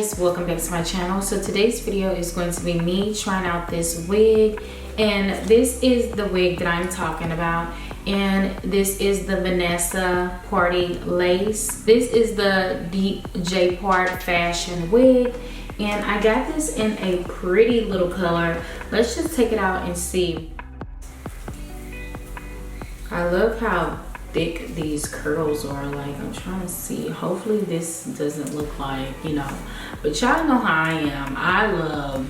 guys, welcome back to my channel. So today's video is going to be me trying out this wig, and this is the wig that I'm talking about, and this is the Vanessa Party Lace. This is the deep J part fashion wig, and I got this in a pretty little color. Let's just take it out and see. I love how thick these curls are. Like, I'm trying to see, hopefully this doesn't look like, you know, but y'all know how I am. I love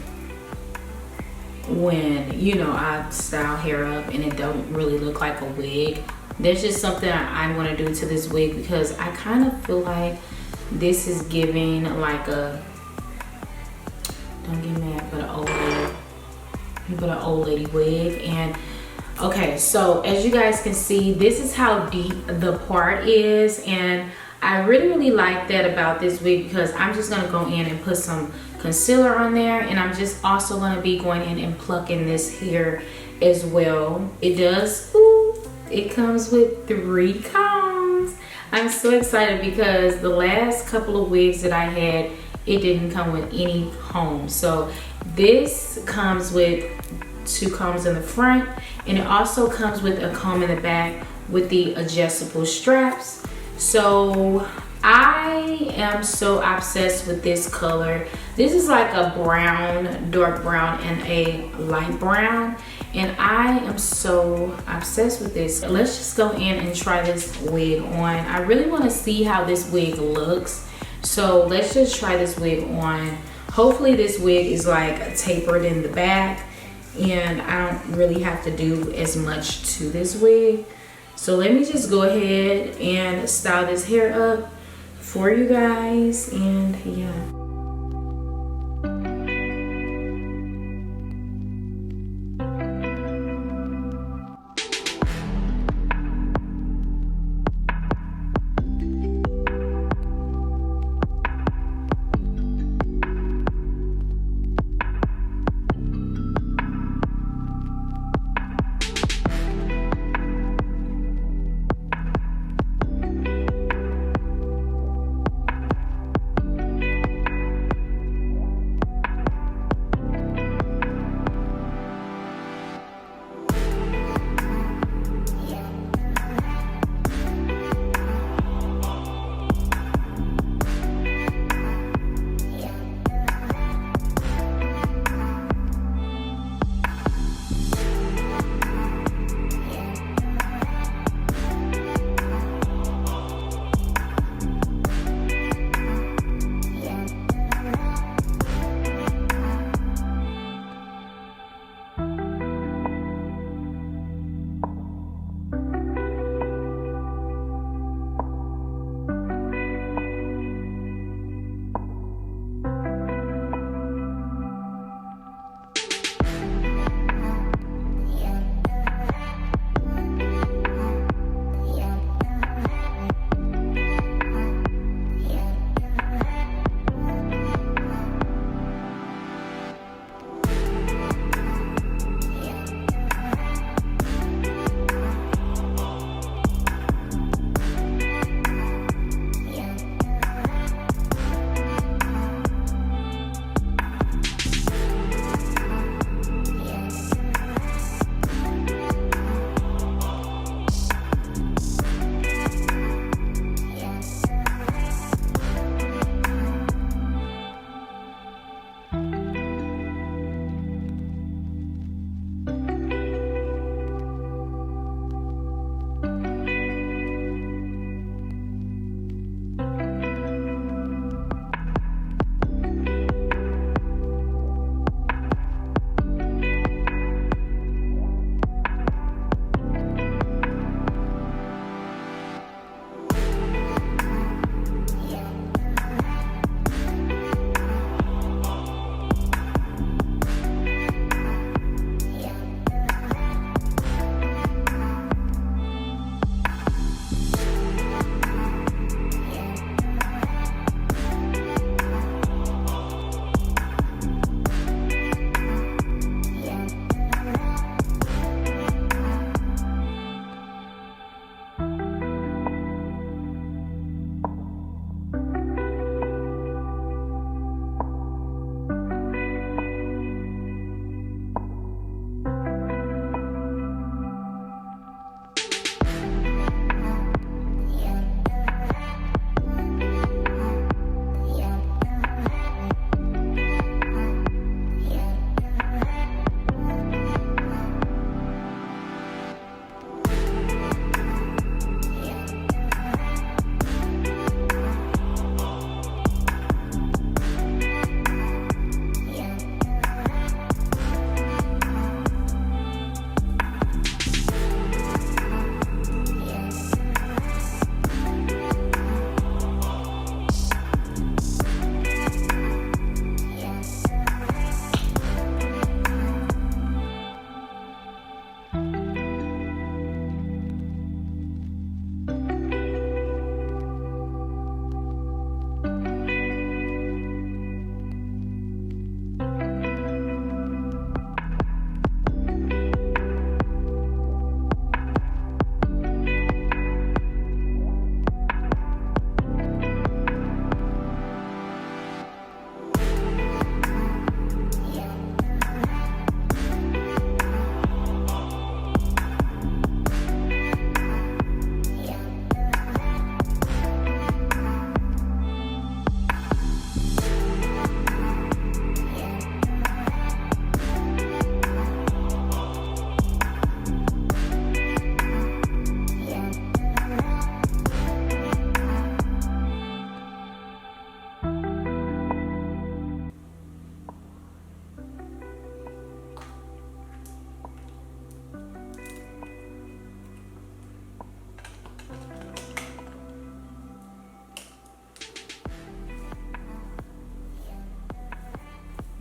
when, you know, I style hair up and it don't really look like a wig. There's just something I want to do to this wig, because I kind of feel like this is giving like a, don't get mad, but an old lady wig. And okay, so as you guys can see, this is how deep the part is, and I really like that about this wig, because I'm just gonna go in and put some concealer on there, and I'm just also gonna be going in and plucking this hair as well. It does, it comes with 3 combs. I'm so excited because the last couple of wigs that I had, it didn't come with any combs. So this comes with 2 combs in the front, and it also comes with a comb in the back with the adjustable straps. So I am so obsessed with this color. This is like a brown, dark brown, and a light brown, and I am so obsessed with this. Let's just go in and try this wig on. I really want to see how this wig looks, so let's just try this wig on. Hopefully this wig is like tapered in the back, and I don't really have to do as much to this wig. So let me just go ahead and style this hair up for you guys, and yeah.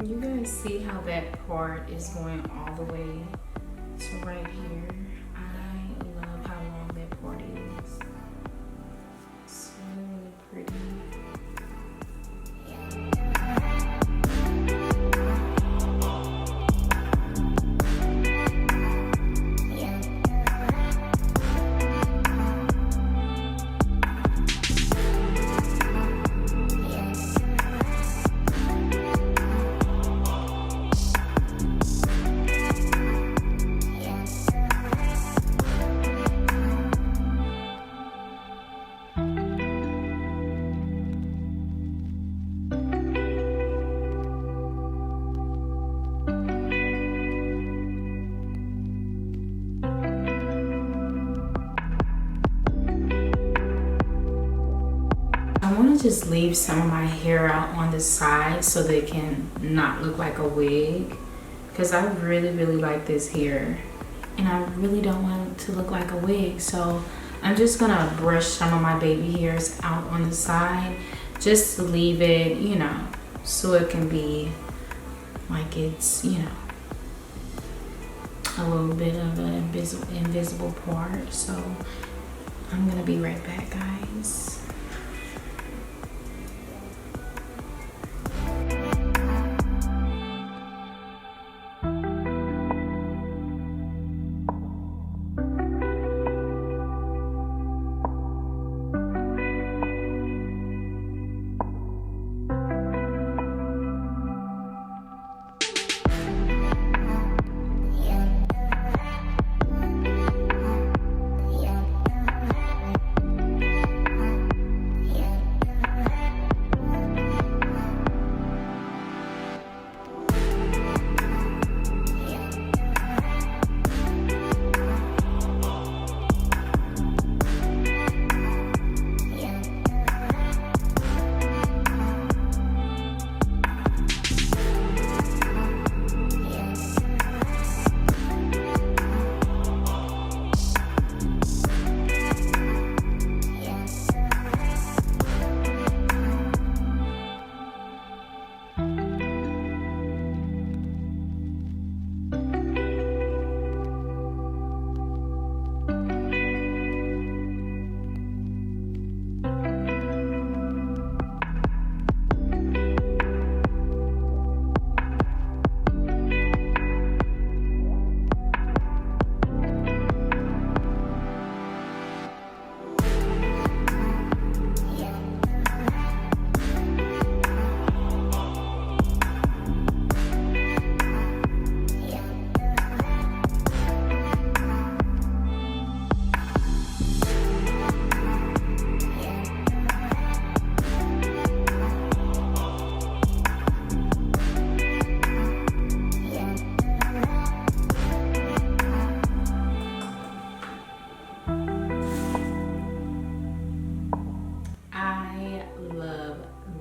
You guys see how that part is going all the way to right here? I love how long that part is. It's really pretty. I want to just leave some of my hair out on the side so they can not look like a wig, because I really like this hair and I really don't want it to look like a wig. So I'm just gonna brush some of my baby hairs out on the side just to leave it, you know, so it can be like it's, you know, a little bit of an invisible part. So I'm gonna be right back, guys.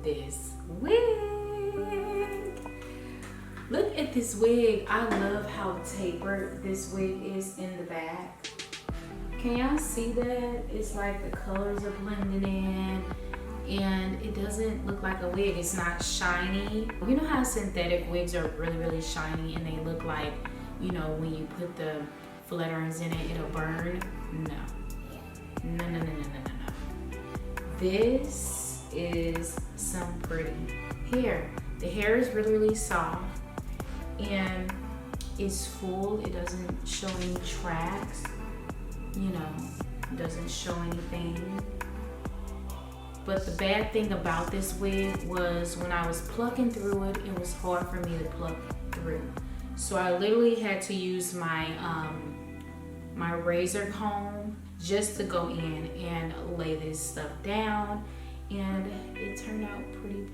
This wig. Look at this wig. I love how tapered this wig is in the back. Can y'all see that? It's like the colors are blending in and it doesn't look like a wig. It's not shiny. You know how synthetic wigs are really shiny and they look like, you know, when you put the flat irons in it, it'll burn? No. No. This is some pretty hair. The hair is really soft and it's full. It doesn't show any tracks, you know, it doesn't show anything. But the bad thing about this wig was when I was plucking through it, it was hard for me to pluck through. So I literally had to use my my razor comb just to go in and lay this stuff down, and it turned out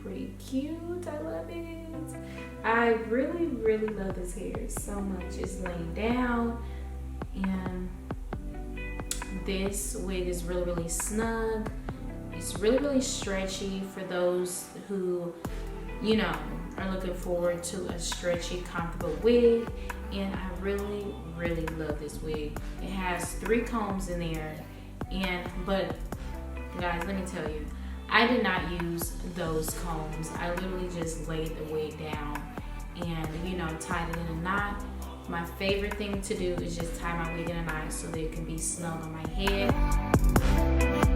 pretty cute. I love it. I really love this hair so much. It's laying down, and this wig is really snug. It's really stretchy for those who, you know, are looking forward to a stretchy, comfortable wig. And I really love this wig. It has 3 combs in there, but guys, let me tell you, I did not use those combs. I literally just laid the wig down and, you know, tied it in a knot. My favorite thing to do is just tie my wig in a knot so that it can be snug on my head.